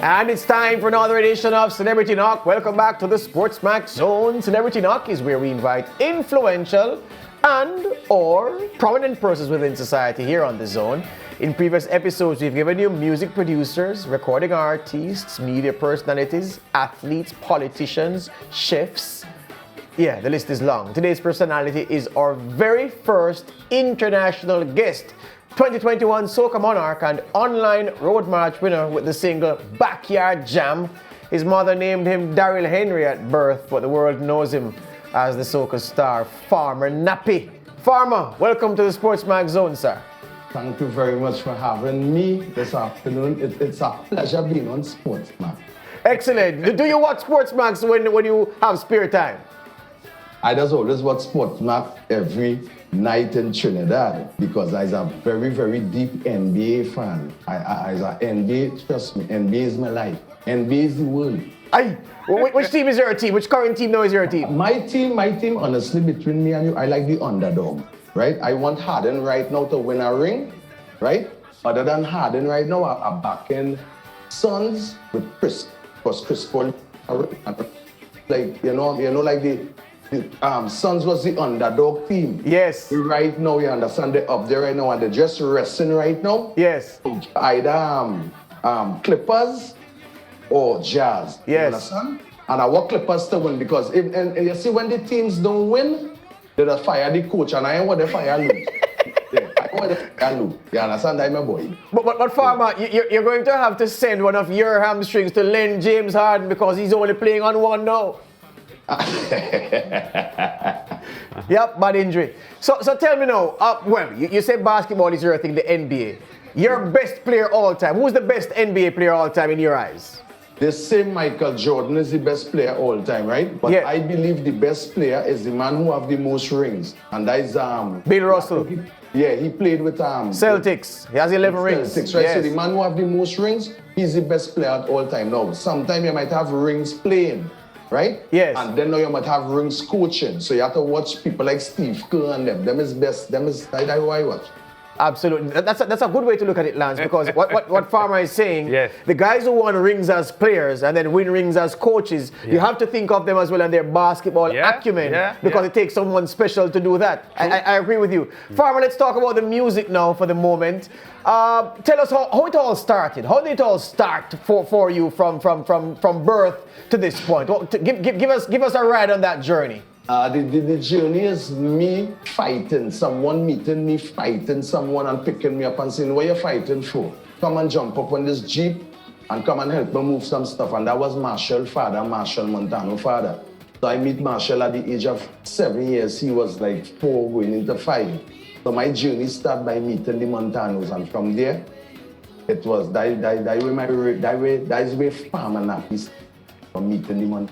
And it's time for another edition of Celebrity Knock. Welcome back to the SportsMax Zone. Celebrity Knock is where we invite influential and or prominent persons within society here on the Zone. In previous episodes, we've given you music producers, recording artists, media personalities, athletes, politicians, chefs. Yeah, the list is long. Today's personality is our very first international guest. 2021 Soca Monarch and online road march winner with the single Backyard Jam. His mother named him Darryl Henry at birth, but the world knows him as the soca star Farmer Nappy. Farmer, welcome to the SportsMax Zone, sir. Thank you very much for having me this afternoon. It's a pleasure being on SportsMax. Excellent. Do you watch SportsMax when you have spare time? I just always watch SportsMax every night in Trinidad because I'm a very, very deep NBA fan. I'm a NBA, trust me, NBA is my life. NBA is the world. Aye. Which team is your team? Which current team now is your team? My team, honestly, between me and you, I like the underdog, right? I want Harden right now to win a ring, right? Other than Harden right now, I'm backing Suns with Chris, because Chris Paul, like, you know, like the Suns was the underdog team. Yes. Right now, you understand, they're up there right now and they're just resting right now. Yes. Either Clippers or Jazz. Yes. You understand? And I want Clippers to win because and you see when the teams don't win, they just fire the coach and I ain't want to fire Lou. Yeah, I want to fire Lou. You understand that, my boy? But Farmer, you're going to have to send one of your hamstrings to lend James Harden because he's only playing on one now. Yep, bad injury. So tell me now, well, you said basketball is your thing, the NBA. Your best player all time. Who's the best NBA player all time in your eyes? The same Michael Jordan is the best player all time, right? But yeah. I believe the best player is the man who have the most rings. And that is Bill Russell. He played with Celtics. He has 11 rings. Celtics, right? Yes. So the man who have the most rings, he's the best player at all time. Now, sometimes you might have rings playing, right? Yes. And then now you might have rings coaching. So you have to watch people like Steve Kerr and them. Them is best. Them is that's who I watch. Absolutely. That's a good way to look at it, Lance, because what Farmer is saying, yes. The guys who won rings as players and then win rings as coaches, you have to think of them as well and their basketball acumen because it takes someone special to do that. I agree with you. Farmer, let's talk about the music now for the moment. Tell us how it all started. How did it all start for you from birth to this point? Give us a ride on that journey. The journey is me fighting someone, meeting me, fighting someone and picking me up and saying, what are you fighting for? Come and jump up on this Jeep and come and help me move some stuff. And that was Marshall Montano father. So I meet Marshall at the age of 7 years. He was like 4 going into 5. So my journey started by meeting the Montanos. And from there, it was that is where Farmer Nappy from meeting the Montanos.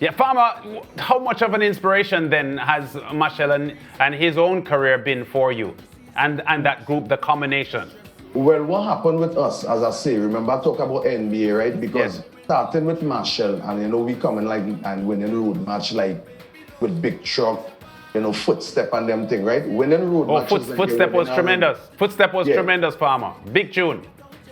Yeah, Farmer, how much of an inspiration then has Marshall and his own career been for you and that group, the combination? Well, what happened with us, as I say, remember I talk about NBA, right? Because starting with Marshall and, we coming like and winning road match like with big truck, footstep and them thing, right? Winning road matches. Footstep was tremendous. Footstep was tremendous, Farmer. Big tune.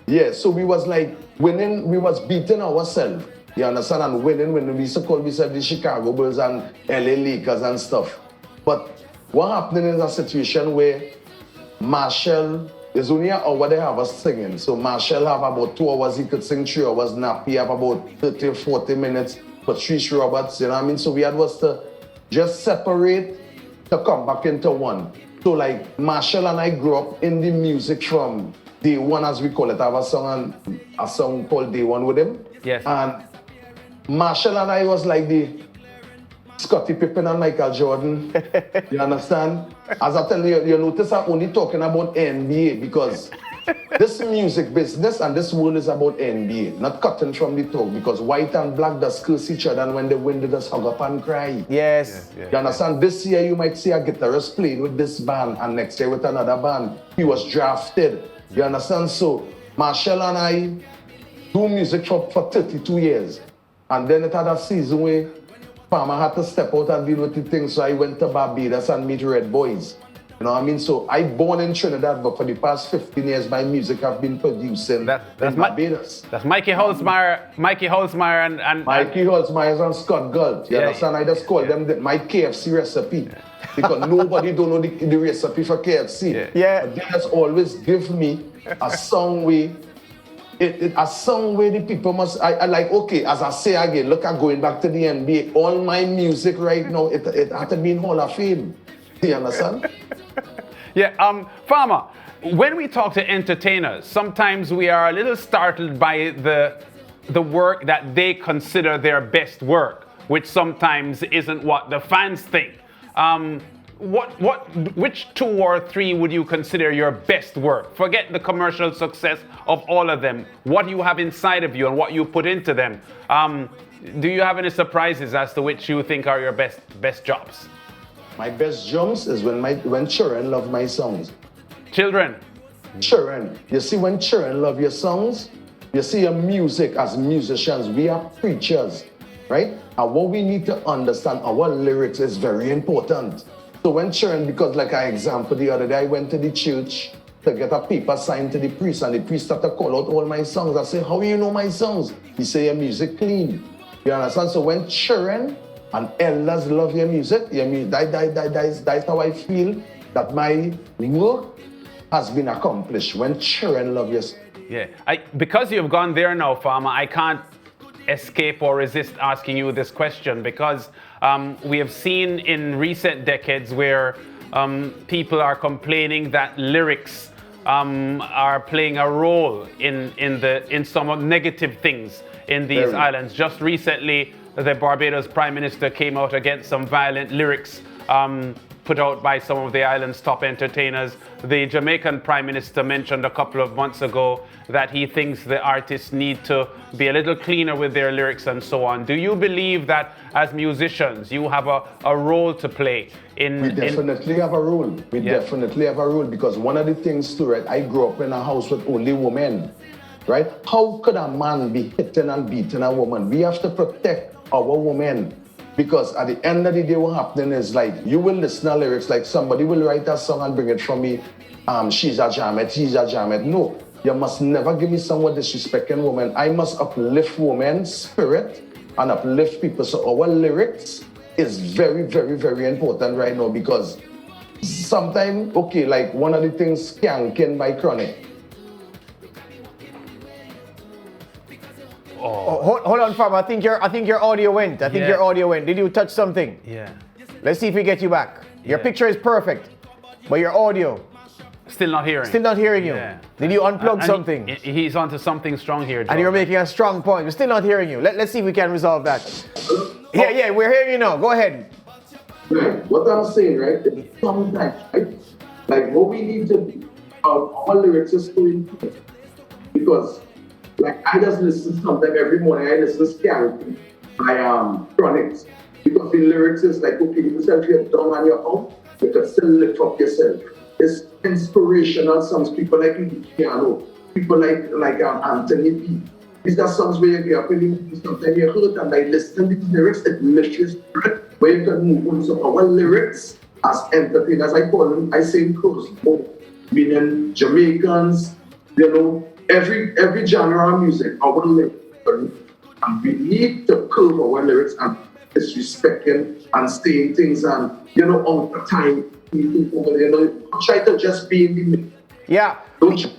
Yeah, so we was like winning, we was beating ourselves. You understand? And winning when we used to call ourselves the Chicago Bulls and LA Lakers and stuff. But what happened is a situation where Marshall is only an hour they have us singing. So Marshall have about 2 hours, he could sing 3 hours. Nappy have about 30 or 40 minutes for 3 Roberts, you know what I mean? So we had was to just separate to come back into one. So like Marshall and I grew up in the music from day one, as we call it. I have a song called Day One with him. Yes. And Marshall and I was like the Scottie Pippen and Michael Jordan. You understand? As I tell you, you notice I'm only talking about NBA because this music business and this world is about NBA, not cutting from the talk because white and black just curse each other and when they win, they just hug up and cry. Yes. You understand? This year you might see a guitarist playing with this band and next year with another band. He was drafted. You understand? So Marshall and I do music for 32 years. And then it had a season where Farmer had to step out and deal with the thing, so I went to Barbados and meet Red Boys. You know what I mean? So I born in Trinidad, but for the past 15 years, my music have been producing in Barbados. That's Mikey Holzmeyer, Mikey Holzmeyer and Scott Gult. You understand? I just call them my KFC recipe. Because nobody don't know the recipe for KFC. Yeah. But they just always give me a song way. A song where the people must, I like, okay, as I say again, look at going back to the NBA, all my music right now, it had to be in Hall of Fame. Do you understand? Yeah, Farmer, when we talk to entertainers, sometimes we are a little startled by the work that they consider their best work, which sometimes isn't what the fans think. Which 2 or 3 would you consider your best work? Forget the commercial success of all of them. What you have inside of you and what you put into them. Do you have any surprises as to which you think are your best jobs? My best jumps is when children love my songs. Children. You see, when children love your songs, you see your music as musicians. We are preachers, right? And what we need to understand, our lyrics is very important. So when children, because like an example, the other day I went to the church to get a paper signed to the priest, and the priest started to call out all my songs. I say, how do you know my songs? He say, your music clean. You understand? So when children and elders love your music, that's how I feel that my work has been accomplished. When children love your songs. Yeah, because you've gone there now, Farmer, I can't escape or resist asking you this question, because we have seen in recent decades where people are complaining that lyrics are playing a role in some negative things in these islands. Just recently, the Barbados Prime Minister came out against some violent lyrics put out by some of the island's top entertainers. The Jamaican Prime Minister mentioned a couple of months ago that he thinks the artists need to be a little cleaner with their lyrics and so on. Do you believe that as musicians you have a role to play in... We definitely have a role. We definitely have a role, because one of the things too, right, I grew up in a house with only women, right? How could a man be hitting and beating a woman? We have to protect our women. Because at the end of the day, what happening is, like, you will listen to lyrics, like somebody will write a song and bring it from me, she's a jamet, he's a jamet. No, you must never give me someone disrespecting women. I must uplift women's spirit and uplift people. So our lyrics is very, very, very important right now, because sometimes, okay, like one of the things, Skanking by Chronic. Hold on, Farmer. I think your audio went. Your audio went. Did you touch something? Yeah. Let's see if we get you back. Your picture is perfect, but your audio... Still not hearing. Still not hearing you. Yeah. Did you unplug something? He's onto something strong here, Joe. And you're making a strong point. We're still not hearing you. Let's see if we can resolve that. Yeah, we're hearing you now. Go ahead. Right. What I'm saying, right? Sometimes, right? Like what we need to do, our lyrics is so important. Because, like, I just listen sometimes every morning. I listen to Skanking by Chronics. Because the lyrics is like, okay, if you're down on your own, you can still lift up yourself. It's inspirational songs. People like Piano, people like Anthony P. These are songs where you get up and sometimes you hurt, and by listening to these lyrics, it lifts your spirit, where you can move on. So our lyrics as entertainers, I call them, I say cross, meaning Jamaicans, you know, every genre of music, our lyrics, and we need to curve our lyrics and disrespecting and saying things and, you know, all the time. You know, try to just be in the middle. Yeah. Don't try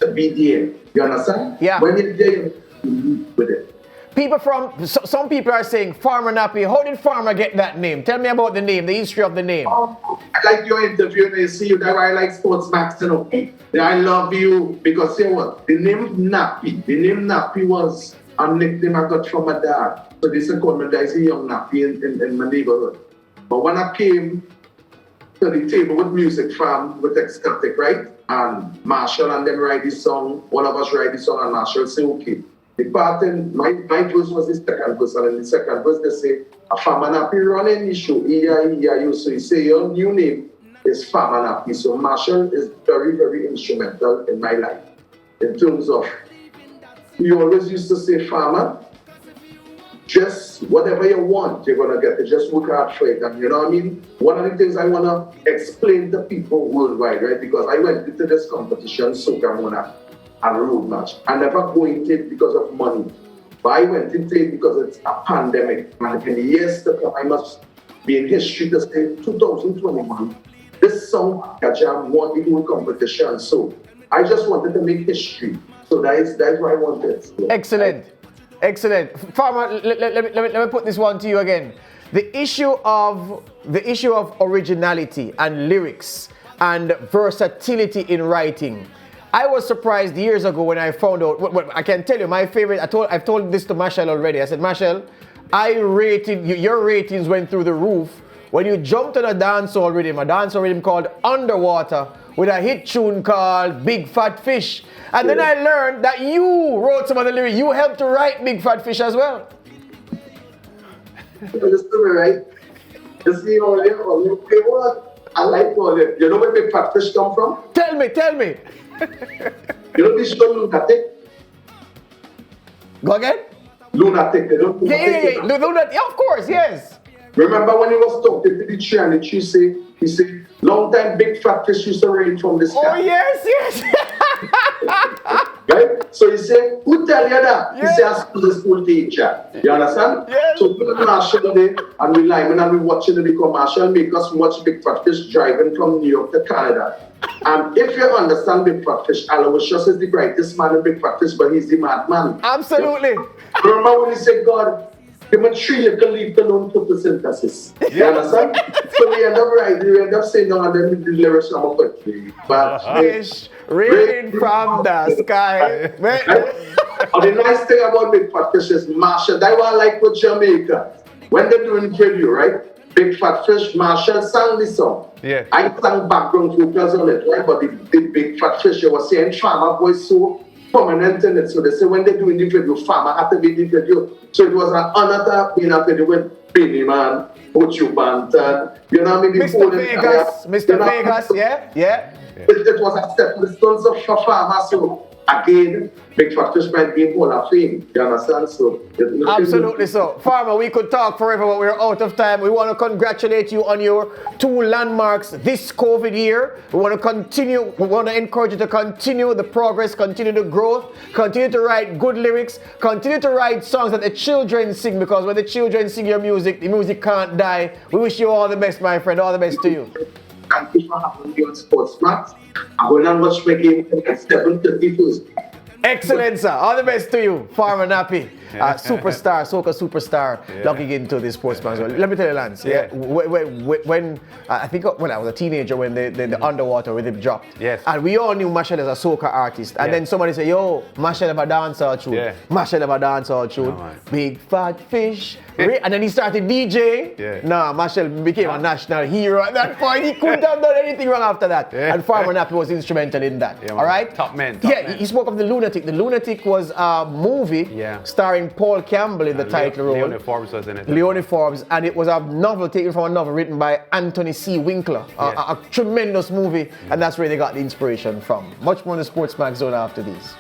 to be there. You understand? Yeah. When you're there, you move with it. People some people are saying Farmer Nappy. How did Farmer get that name? Tell me about the name, the history of the name. Oh, I like your interview and I see you. That's why I like SportsMax, you know. I love you because, you know what? The name Nappy was a nickname I got from my dad. So this is called my dad, is a young Nappy in my neighborhood. But when I came to the table with music from with Ecstatic, right? And Marshall and them write this song, one of us write this song and Marshall say, okay. The part in my verse was the second verse, and in the second verse they say, a Farmer Nappy running the show, E-I-E-I-U. So you say your new name is Farmer Nappy. So Marshall is very, very instrumental in my life. In terms of, we always used to say farmer, just whatever you want, you're gonna get it. Just work hard for it. And you know what I mean? One of the things I wanna explain to people worldwide, right? Because I went into this competition, Soca Monarch, and road match. I never go into it because of money. But I went into it because it's a pandemic. And in the years to come, I must be in history to say 2021. This song Jam won the whole competition. So I just wanted to make history. So that's why I wanted. So Excellent. Farmer, let me put this one to you again. The issue of originality and lyrics and versatility in writing. I was surprised years ago when I found out. Well, I can tell you my favorite. I've told this to Machel already. I said, Machel, I rated you. Your ratings went through the roof when you jumped on a dancehall rhythm called Underwater with a hit tune called Big Fat Fish. And then I learned that you wrote some of the lyrics. You helped to write Big Fat Fish as well. Listen to me, right? You see all what? I like all it. You know where Big Fat Fish come from? Tell me. You know this show Lunatic? Go again? Lunatic. They don't Yeah, Lunatic. Yeah, of course, yes. Remember when he was talking to the tree and the tree he said, long time Big Fat Fish used to rain from the sky. Oh, yes. Right? So he said, who tell you that? He said, ask the school teacher. You understand? Yes. So we commercial day and we live and we watching the commercial make us watch Big Fat Fish driving from New York to Canada. And if you understand Big Fat Fish, Aloysius is the brightest man in Big Fat Fish, but he's the madman. Absolutely. Remember when he said, God, give a tree you can leave alone photosynthesis. You understand? So we end up saying, no, and then the lyrics are more quickly. But Fish raining from the sky. And the nice thing about Big Fat Fish is Marshall. That's what I like with Jamaica. When they're doing video, right? Big Fat Fish, Marshall sang the song. Yeah. I sang background vocals on it, right? But the Big Fat Fish, you were saying Farmer voice so prominent in it. So they say when they're doing the video, Farmer had to be in the video. So it was an honor to be in a video with Benny Man, Ocho Banton, you know what I mean? Mr. Vegas, yeah. It was a step in the stones of Farmer. So again, Big Fat Fish might be in Hall of Fame. You understand? So absolutely so. Farmer, we could talk forever, but we're out of time. We want to congratulate you on your 2 landmarks this COVID year. We want to encourage you to continue the progress, continue the growth, continue to write good lyrics, continue to write songs that the children sing, because when the children sing your music, the music can't die. We wish you all the best, my friend. All the best to you. Thank you for having me on SportsMax. I'm going to watch my game at 7:30. Excellent, sir. All the best to you, Farmer Nappy. Superstar, soca superstar, logging into the SportsMax. Well, let me tell you, Lance. When I think when I was a teenager, when the Underwater rhythm dropped, and we all knew Machel as a soca artist, and then somebody said, "Yo, Machel have a dancehall tune. Machel have a dancehall tune. Big Fat Fish." And then he started DJing. Nah, Machel became a national hero at that point. He couldn't have done anything wrong after that. And Farmer Nappy was instrumental in that. All right? Top man. He spoke of The Lunatic. The Lunatic was a movie starring Paul Campbell in the title role. Leone Forbes was in it. Leone Forbes, and it was a novel taken from a novel written by Anthony C. Winkler. A tremendous movie, and that's where they got the inspiration from. Much more in the SportsMax zone after these.